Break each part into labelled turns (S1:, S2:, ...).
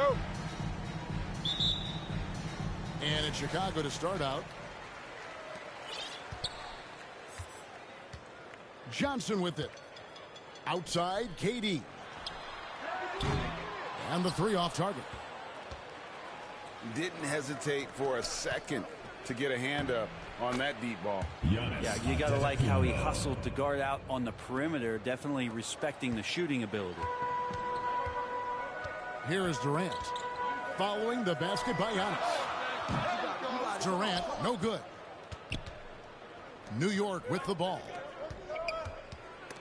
S1: go.
S2: And it's Chicago to start out. Johnson with it. Outside, KD. And the three off target.
S1: Didn't hesitate for a second to get a hand up on that deep ball.
S3: Yeah, you got to like how he hustled to guard out on the perimeter, definitely respecting the shooting ability.
S2: Here is Durant. Following the basket by Giannis. Durant, no good. New York with the ball.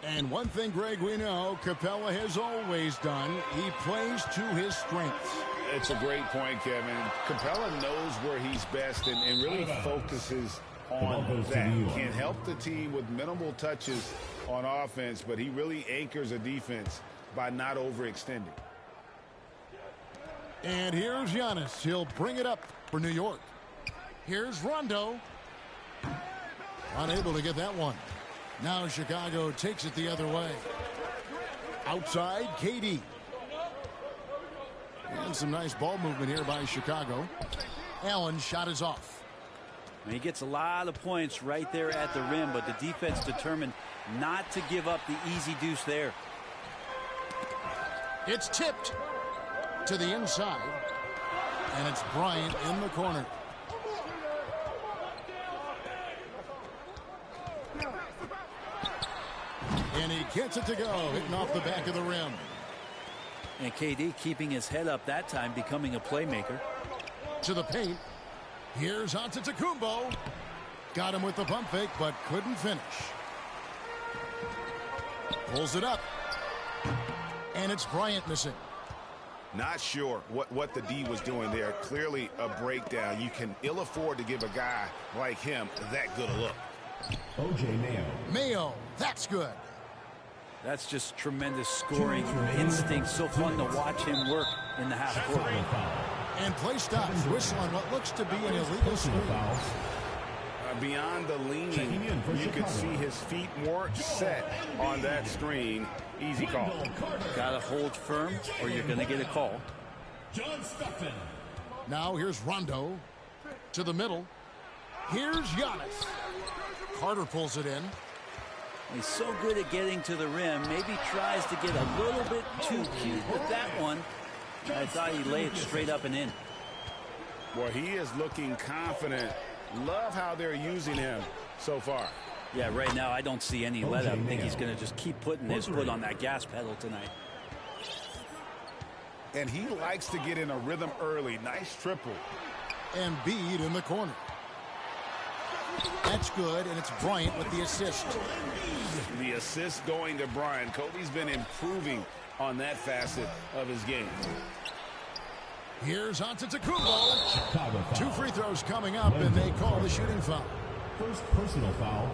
S2: And one thing, Greg, we know Capella has always done. He plays to his strengths.
S1: It's a great point, Kevin. Capella knows where he's best and really focuses on that. Can help the team with minimal touches on offense, but he really anchors a defense by not overextending.
S2: And here's Giannis. He'll bring it up for New York. Here's Rondo. Unable to get that one. Now Chicago takes it the other way. Outside, KD. And some nice ball movement here by Chicago. Allen's shot is off.
S3: And he gets a lot of points right there at the rim, but the defense determined not to give up the easy deuce there.
S2: It's tipped to the inside. And it's Bryant in the corner. And he gets it to go, hitting off the back of the rim.
S3: And KD keeping his head up that time, becoming a playmaker.
S2: To the paint. Here's Antetokounmpo. Got him with the pump fake, but couldn't finish. Pulls it up. And it's Bryant missing.
S1: Not sure what the D was doing there. Clearly a breakdown. You can ill afford to give a guy like him that good a look.
S4: O.J. Mayo.
S2: Mayo, that's good.
S3: That's just tremendous scoring instinct. So fun to watch him work in the half court.
S2: And play stops. Whistle on what looks to be an illegal screen.
S1: Beyond the leaning, you could see his feet more set on that screen. Easy call.
S3: Got to hold firm or you're going to get a call.
S4: John Stockton.
S2: Now here's Rondo to the middle. Here's Giannis. Carter pulls it in.
S3: He's so good at getting to the rim. Maybe tries to get a little bit too cute with that one. I thought he'd lay it straight up and in.
S1: Well, he is looking confident. Love how they're using him so far.
S3: Yeah, right now I don't see any let up. I think he's going to just keep putting his foot on that gas pedal tonight.
S1: And he likes to get in a rhythm early. Nice triple.
S2: And Embiid in the corner. That's good, and it's Bryant with the assist.
S1: The assist going to Bryant. Kobe's been improving on that facet of his game.
S2: Here's Antetokounmpo. 2 free throws coming up, and they call the shooting foul.
S4: First personal foul.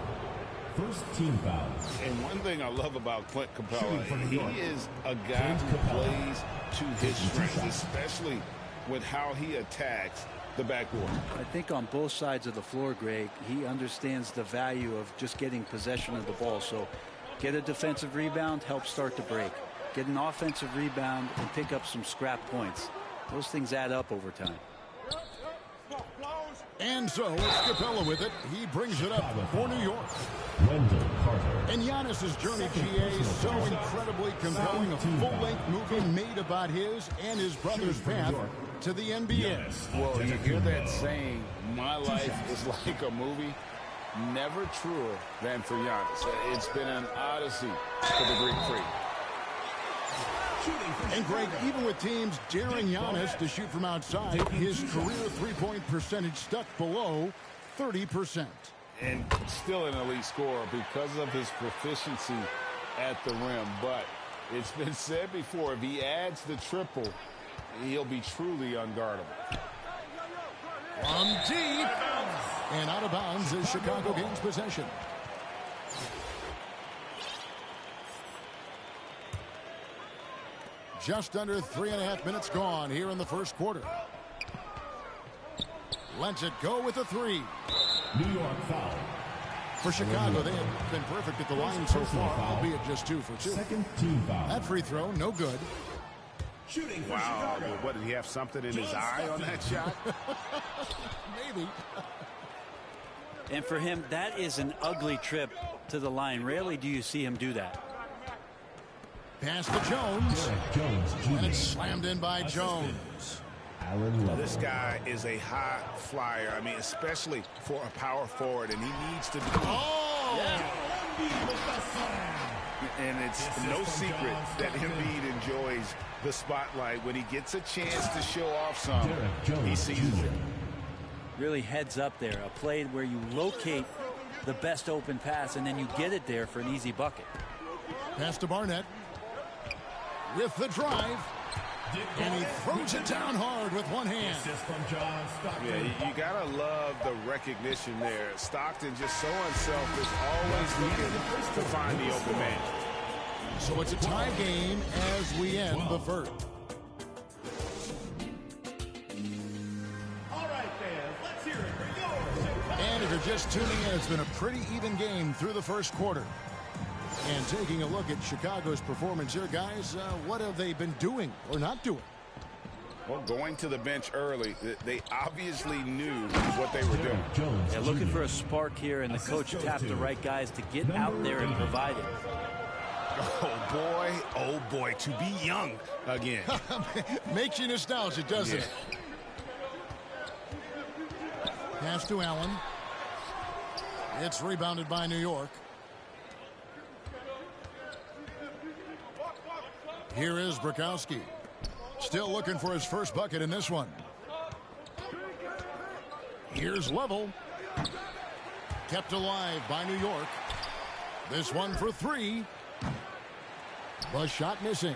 S4: First team foul.
S1: And one thing I love about Clint Capella, he is a guy who plays to his strengths, especially with how he attacks the backboard.
S3: I think on both sides of the floor, Greg, he understands the value of just getting possession of the ball. So get a defensive rebound, help start the break. Get an offensive rebound and pick up some scrap points. Those things add up over time.
S2: And so it's Capella with it. He brings it up for New York.
S4: Wendell Carter.
S2: And Giannis's journey, GA, is so incredibly compelling. A full-length movie made about his and his brother's path to the NBA.
S1: Well, you hear that saying, my life is like a movie. Never truer than for Giannis. It's been an odyssey for the Greek Freak.
S2: And Greg, even with teams daring Giannis to shoot from outside, his career three-point percentage stuck below 30%.
S1: And still an elite scorer because of his proficiency at the rim. But it's been said before, if he adds the triple, he'll be truly unguardable.
S2: From deep. And out of bounds as Chicago gains possession. Just under 3.5 minutes gone here in the first quarter. Lets it go with a three.
S4: New York foul.
S2: For Chicago, they have been perfect at the line so far, albeit just 2 for 2.
S4: Second team foul.
S2: That free throw, no good.
S4: Shooting for
S1: Wow,
S4: Chicago.
S1: what, did he have something in his eye on that shot?
S2: Maybe.
S3: And for him, that is an ugly trip to the line. Rarely do you see him do that.
S2: Pass to Jones.
S4: Derek Jones
S2: And it's
S4: Jr.
S2: slammed in by Jones.
S4: Allen Level.
S1: This guy is a high flyer. I mean, especially for a power forward, and he needs to do.
S2: Oh!
S1: And it's no secret that Embiid enjoys the spotlight. When he gets a chance to show off some,
S4: Derek Jones
S1: he seizes
S4: Jr.
S1: it.
S3: Really heads up there. A play where you locate the best open pass and then you get it there for an easy bucket.
S2: Pass to Barnett. With the drive. And he throws it down hard with one hand.
S4: Assist from John Stockton.
S1: Yeah, you got to love the recognition there. Stockton just so unselfish, always looking to find the open man.
S2: So it's a tie game as we end the first.
S4: All right, fans, let's hear it for yours.
S2: And if you're just tuning in, it's been a pretty even game through the first quarter. And taking a look at Chicago's performance here, guys, what have they been doing or not doing?
S1: Well, going to the bench early, they obviously knew what they were doing.
S4: Derek Jones
S3: They're looking
S4: Jr.
S3: for a spark here, and the coach tapped the right guys to get out there and provide it.
S1: Oh boy, to be young again.
S2: Makes you nostalgic, doesn't it? Pass to Allen. It's rebounded by New York. Here is Bukowski. Still looking for his first bucket in this one. Here's Level. Kept alive by New York. This one for three. The shot missing.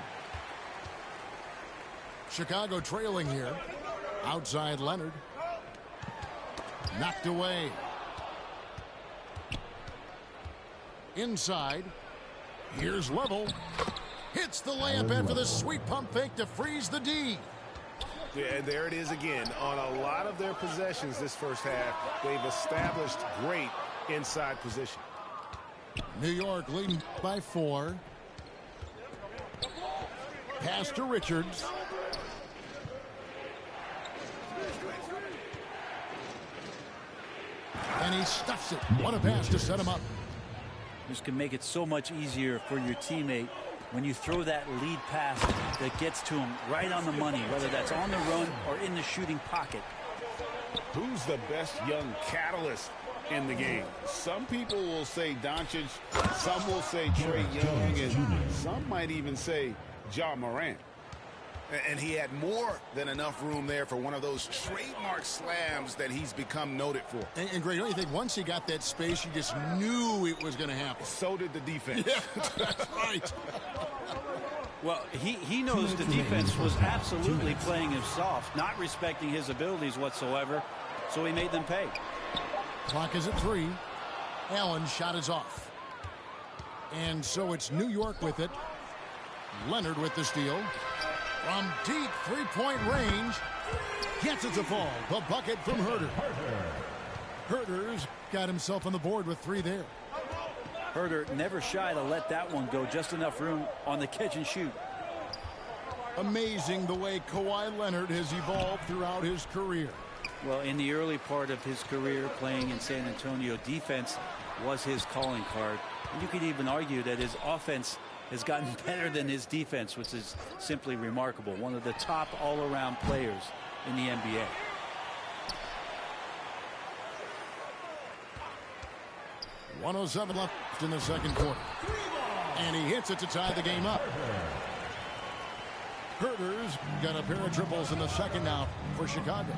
S2: Chicago trailing here. Outside Leonard. Knocked away. Inside. Here's Level. Hits the layup after the sweet pump fake to freeze the D.
S1: Yeah, and there it is again. On a lot of their possessions this first half, they've established great inside position.
S2: New York leading by 4. Pass to Richards. And he stuffs it. What a pass to set him up.
S3: This can make it so much easier for your teammate when you throw that lead pass that gets to him right on the money, whether that's on the run or in the shooting pocket.
S1: Who's the best young catalyst in the game? Some people will say Doncic, some will say Trae Young, and some might even say Ja Morant. And he had more than enough room there for one of those trademark slams that he's become noted for.
S2: And Greg, don't you think once he got that space, you just knew it was going to happen?
S1: So did the defense.
S2: Yeah, that's right.
S3: Well, he knows the defense was absolutely playing him soft, not respecting his abilities whatsoever, so he made them pay.
S2: Clock is at 3. Allen's shot is off. And so it's New York with it. Leonard with the steal. From deep three-point range. Gets it to fall. The bucket from Herter. Herter's got himself on the board with 3 there.
S3: Herter never shy to let that one go. Just enough room on the catch and shoot.
S2: Amazing the way Kawhi Leonard has evolved throughout his career.
S3: Well, in the early part of his career playing in San Antonio, defense was his calling card. And you could even argue that his offense has gotten better than his defense, which is simply remarkable. One of the top all-around players in the NBA.
S2: .107 left in the second quarter. And he hits it to tie the game up. Herter's got a pair of triples in the second now for Chicago.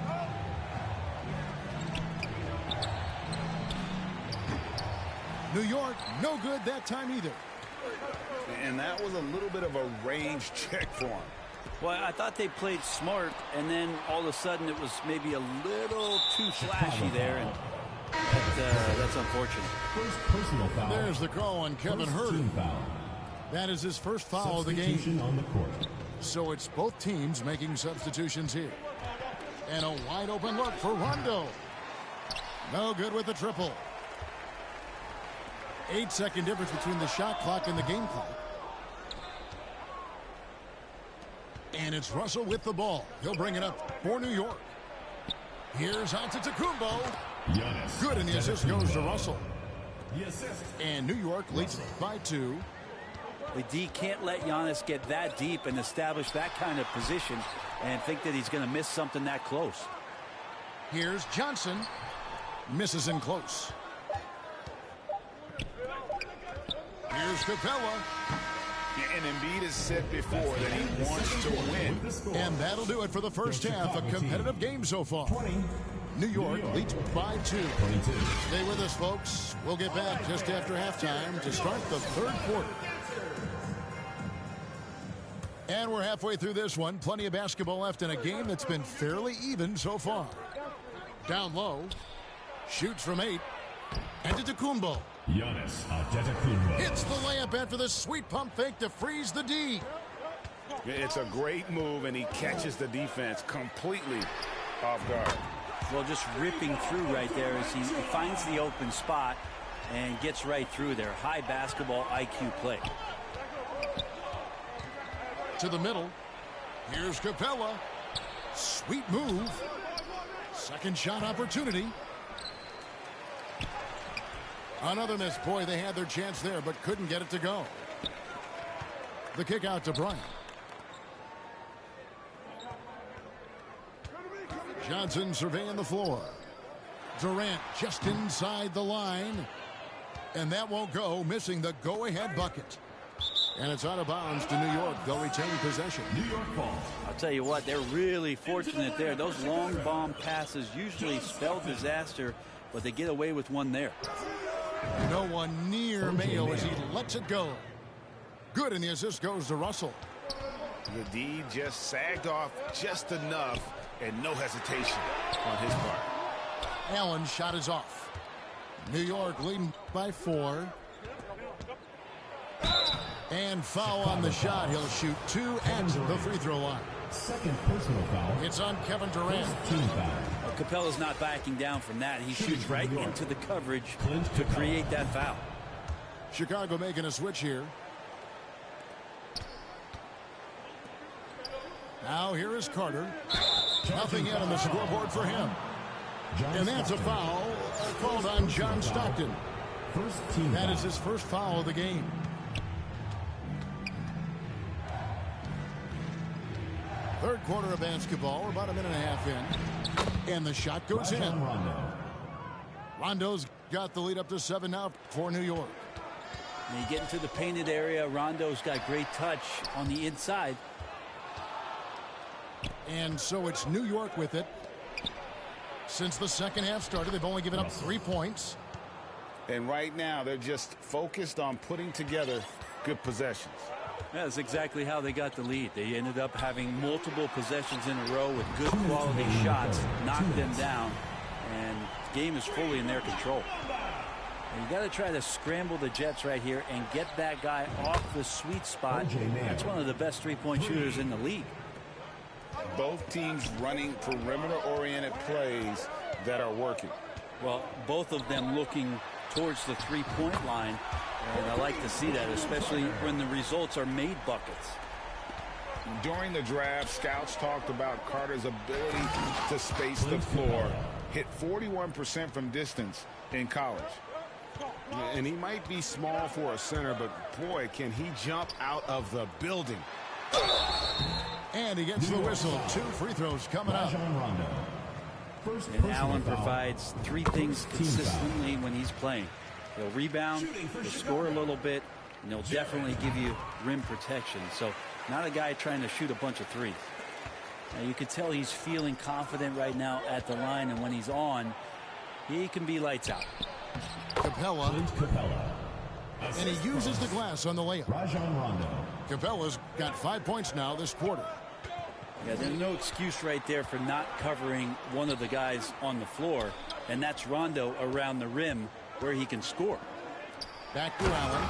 S2: New York, no good that time either.
S1: And that was a little bit of a range check for him.
S3: Well, I thought they played smart, and then all of a sudden it was maybe a little too flashy there, and that's unfortunate.
S4: First personal foul.
S2: There's the call on Kevin
S4: First
S2: Herter.
S4: team foul.
S2: That is his first foul of the game.
S4: Substitution on the court.
S2: So it's both teams making substitutions here. And a wide open look for Rondo. No good with the triple. 8-second difference between the shot clock and the game clock. And it's Russell with the ball. He'll bring it up for New York. Here's Antetokounmpo. Good, and the assist goes to Russell. And New York leads by 2.
S3: The D can't let Giannis get that deep and establish that kind of position and think that he's going to miss something that close.
S2: Here's Johnson. Misses in close. Here's Capella.
S1: And Embiid has said before that he wants to win.
S2: And that'll do it for the first half. A competitive game so far. New York leads by 2. Stay with us, folks. We'll get back just after halftime to start the third quarter. And we're halfway through this one. Plenty of basketball left in a game that's been fairly even so far. Down low. Shoots from 8. Antetokounmpo.
S4: Giannis Antetokounmpo
S2: Hits the layup after the sweet pump fake to freeze the D.
S1: It's a great move, and he catches the defense completely off guard.
S3: Well, just ripping through right there as he finds the open spot and gets right through there. High basketball IQ play.
S2: To the middle. Here's Capella. Sweet move. Second shot opportunity. Another miss. Boy, they had their chance there, but couldn't get it to go. The kick out to Bryant. Johnson surveying the floor. Durant just inside the line. And that won't go, missing the go-ahead bucket. And it's out of bounds to New York. They'll retain possession.
S4: New York ball.
S3: I'll tell you what, they're really fortunate there. Those long bomb passes usually spell disaster, but they get away with one there.
S2: No one near Mayo as he lets it go. Good, and the assist goes to Russell.
S1: The D just sagged off just enough, and no hesitation on his part.
S2: Allen's shot is off. New York leading by 4. And foul on the shot. He'll shoot 2 at the free throw line.
S4: Second personal foul.
S2: It's on Kevin Durant.
S4: Team foul.
S3: Well, Capella's not backing down from that. He shoots right into the coverage to create that foul.
S2: Chicago making a switch here. Now here is Carter. Nothing yet on the scoreboard for him. And that's a foul called on John Stockton.
S4: First team
S2: That
S4: foul.
S2: is his first foul of the game. Third quarter of basketball. We're about a minute and a half in. And the shot goes in.
S4: Rondo.
S2: Rondo's got the lead up to 7 now for New York.
S3: When you get into the painted area, Rondo's got great touch on the inside.
S2: And so it's New York with it. Since the second half started, they've only given up 3 points.
S1: And right now, they're just focused on putting together good possessions.
S3: That's exactly how they got the lead. They ended up having multiple possessions in a row with good quality shots, knocked them down, and the game is fully in their control. And you got to try to scramble the Jets right here and get that guy off the sweet spot. That's one of the best three-point shooters in the league.
S1: Both teams running perimeter-oriented plays that are working.
S3: Well, both of them looking towards the three-point line, and I like to see that, especially when the results are made buckets.
S1: During the draft, scouts talked about Carter's ability to space the floor, hit 41% from distance in college. And he might be small for a center, but boy, can he jump out of the building.
S2: And he gets the whistle. 2 free throws coming up.
S4: Rondo. First
S3: And
S4: personal
S3: Allen
S4: foul.
S3: provides 3 things consistently when he's playing. He'll rebound, he'll score a little bit, and he'll definitely give you rim protection. So not a guy trying to shoot a bunch of threes. Now, you could tell he's feeling confident right now at the line, and when he's on, he can be lights out.
S2: Capella.
S4: Clint Capella.
S2: And he uses the glass on the layup.
S4: Rajon Rondo.
S2: Capella's got 5 points now this quarter.
S3: Yeah, there's no excuse right there for not covering one of the guys on the floor, and that's Rondo around the rim where he can score.
S2: Back to Allen.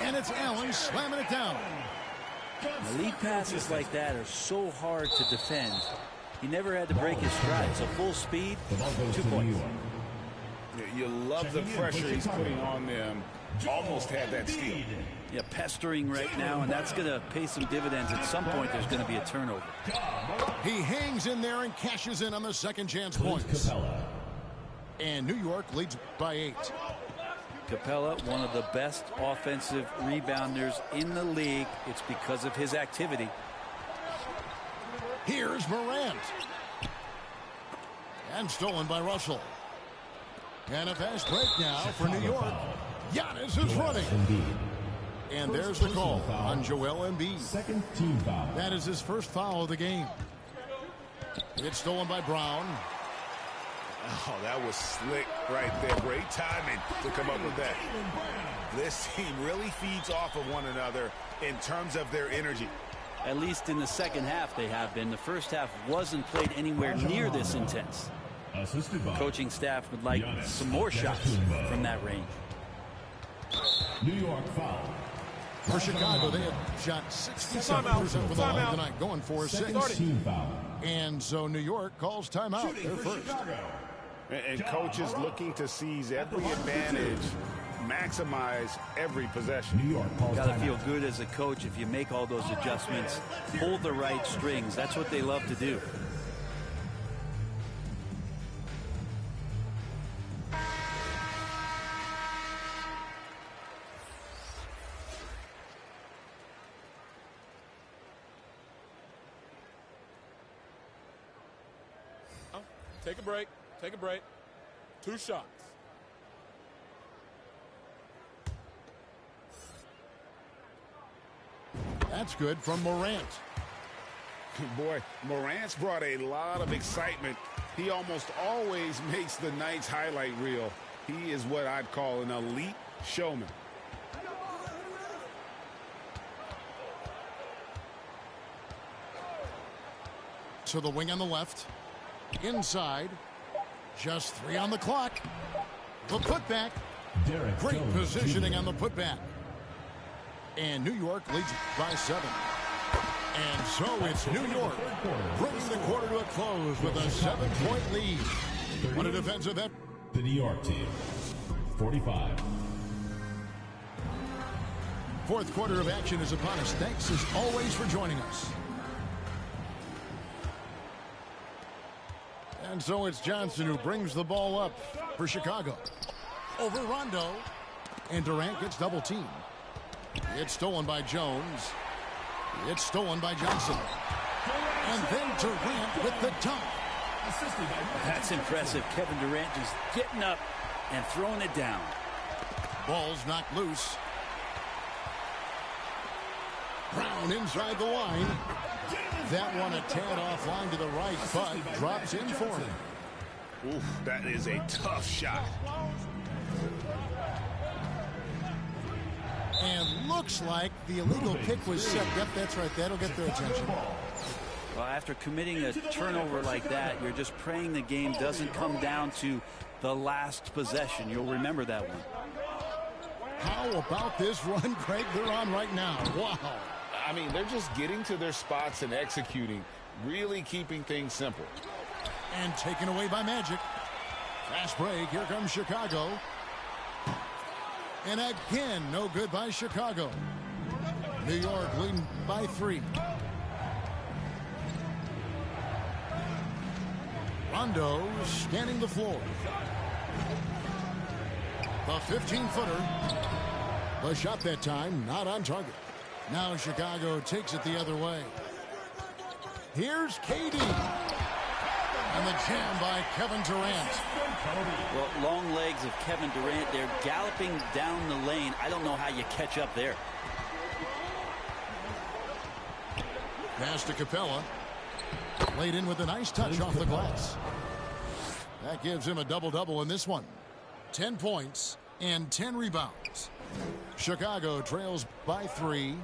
S2: And it's Allen slamming it down.
S3: The lead passes like that are so hard to defend. He never had to break his stride. So full speed,
S4: The ball goes
S3: 2
S4: to New
S3: points.
S4: York.
S1: You love the pressure he's putting on them almost had that steal.
S3: Yeah, pestering right now, and that's going to pay some dividends. At some point, there's going to be a turnover.
S2: He hangs in there and cashes in on the second chance points. And New York leads by 8.
S3: Capella, one of the best offensive rebounders in the league. It's because of his activity.
S2: Here's Morant. And stolen by Russell. And a fast break now for New York. Giannis is running. And there's the call on Joel Embiid.
S4: Second team foul.
S2: That is his first foul of the game. It's stolen by Brown.
S1: Oh, that was slick right there. Great timing to come up with that. This team really feeds off of one another in terms of their energy.
S3: At least in the second half they have been. The first half wasn't played anywhere near this intense.
S4: Assisted by
S3: Coaching staff would like some more shots from that range.
S4: New York foul.
S2: For Chicago, they had shot 67% from the line tonight, going for 6.
S4: Team foul.
S2: And so New York calls timeout. They're first.
S1: And coaches looking to seize every advantage, maximize every possession.
S4: New York calls
S3: Got to
S4: timeout.
S3: feel good as a coach if you make all those adjustments, pull the right strings. That's what they love to do.
S5: Take a break. Take a break. 2 shots.
S2: That's good from Morant.
S1: Boy, Morant's brought a lot of excitement. He almost always makes the night's highlight reel. He is what I'd call an elite showman.
S2: To the wing on the left. Inside. Just 3 on the clock. The putback.
S4: Derek
S2: Great
S4: Jones
S2: positioning
S4: Jr.
S2: on the putback. And New York leads by 7. And so it's New York bringing the quarter to a close with a 7-point lead. What a defensive effort.
S4: The New York team. 45.
S2: Fourth quarter of action is upon us. Thanks as always for joining us. And so it's Johnson who brings the ball up for Chicago. Over Rondo. And Durant gets double teamed. It's stolen by Jones. It's stolen by Johnson. And then Durant with the dunk.
S3: That's impressive. Kevin Durant just getting up and throwing it down.
S2: Ball's knocked loose. Brown inside the line. That one a tad offline to the right, but drops in for him.
S1: Oof, that is a tough shot.
S2: And looks like the illegal pick was set. Yep, that's right. That'll get their attention.
S3: Well, after committing a turnover like that, you're just praying the game doesn't come down to the last possession. You'll remember that one.
S2: How about this run, Craig, they're on right now? Wow.
S1: I mean, they're just getting to their spots and executing, really keeping things simple.
S2: And taken away by Magic. Fast break. Here comes Chicago. And again, no good by Chicago. New York leading by 3. Rondo scanning the floor. The 15-footer. The shot that time, not on target. Now Chicago takes it the other way. Here's KD. And the jam by Kevin Durant.
S3: Well, long legs of Kevin Durant. They're galloping down the lane. I don't know how you catch up there.
S2: Pass to Capella. Laid in with a nice touch off the glass. That gives him a double-double in this one. 10 points and 10 rebounds. Chicago trails by 3.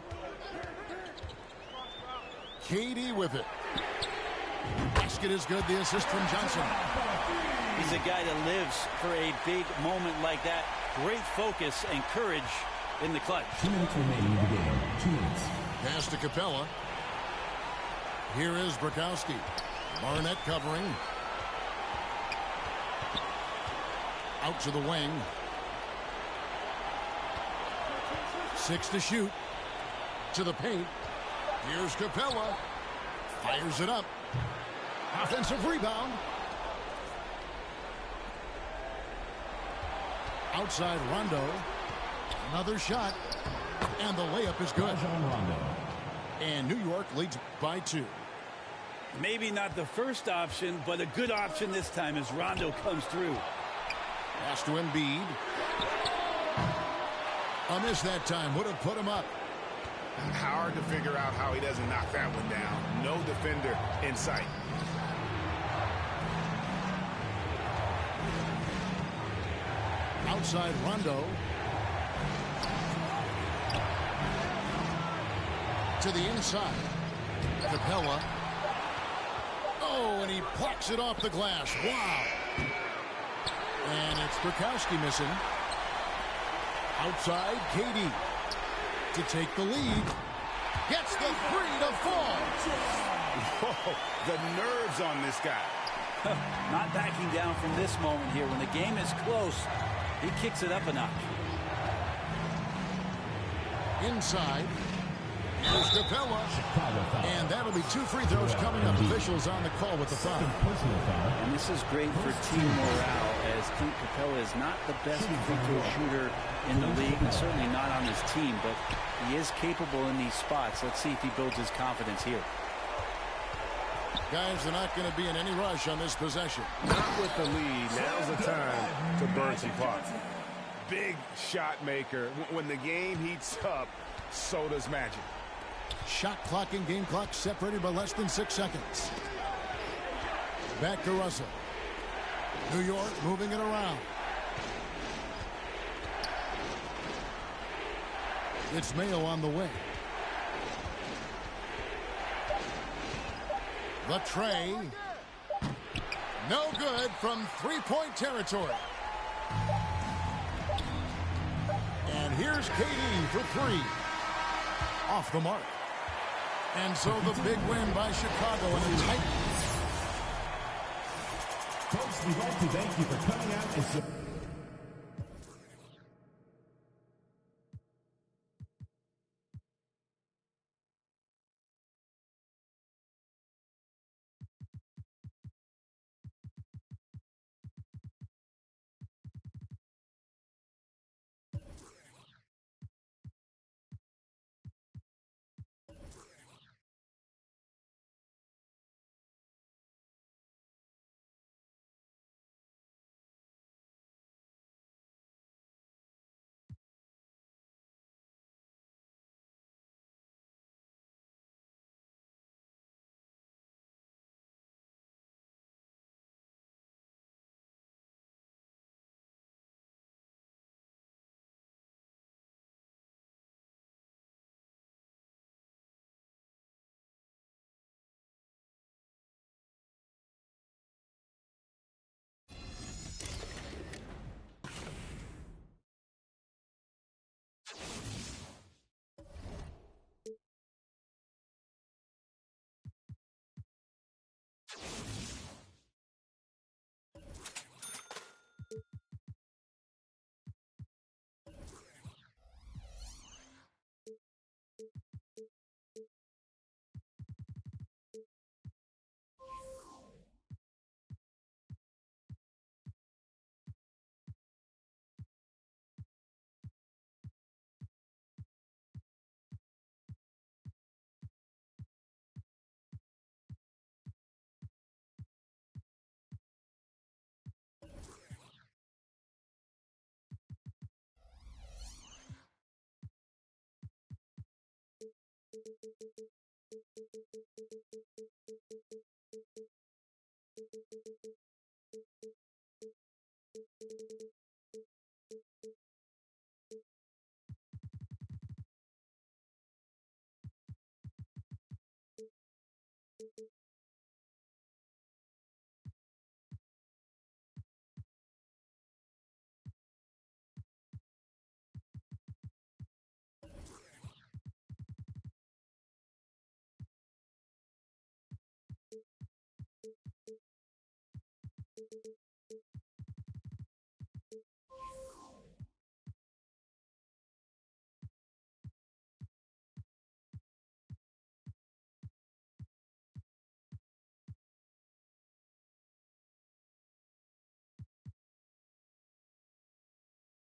S2: KD with it. Basket is good. The assist from Johnson.
S3: He's a guy that lives for a big moment like that. Great focus and courage in the clutch.
S4: 2 minutes remaining in the game. 2 minutes.
S2: Pass to Capella. Here is Bukowski. Barnett covering. Out to the wing. 6 to shoot. To the paint. Here's Capella. Fires it up. Offensive rebound. Outside Rondo. Another shot. And the layup is good. And New York leads by 2.
S3: Maybe not the first option, but a good option this time as Rondo comes through.
S2: Pass to Embiid. A miss that time would have put him up.
S1: Hard to figure out how he doesn't knock that one down. No defender in sight.
S2: Outside Rondo. To the inside. Capella. Oh, and he plucks it off the glass. Wow. And it's Burkowski missing. Outside, KD. To take the lead. Gets the 3 to fall.
S1: Whoa, the nerves on this guy.
S3: Not backing down from this moment here. When the game is close, he kicks it up a notch.
S2: Inside. Here's Capella. And that'll be 2 free throws coming up. Officials on the call with the foul.
S3: And this is great for team morale, as Clint Capella is not the best free throw shooter in the league, and certainly not on his team, but he is capable in these spots. Let's see if he builds his confidence here.
S2: Guys, they're not going to be in any rush on this possession.
S1: Not with the lead. Now's the time to burn some clock. Big shot maker. When the game heats up, so does Magic.
S2: Shot clock and game clock separated by less than 6 seconds. Back to Russell. New York moving it around. It's Mayo on the way. The tray. No good from 3-point territory. And here's KD for 3. Off the mark. And so the big win by Chicago in a tight.
S4: Folks, we'd like to thank you for coming out and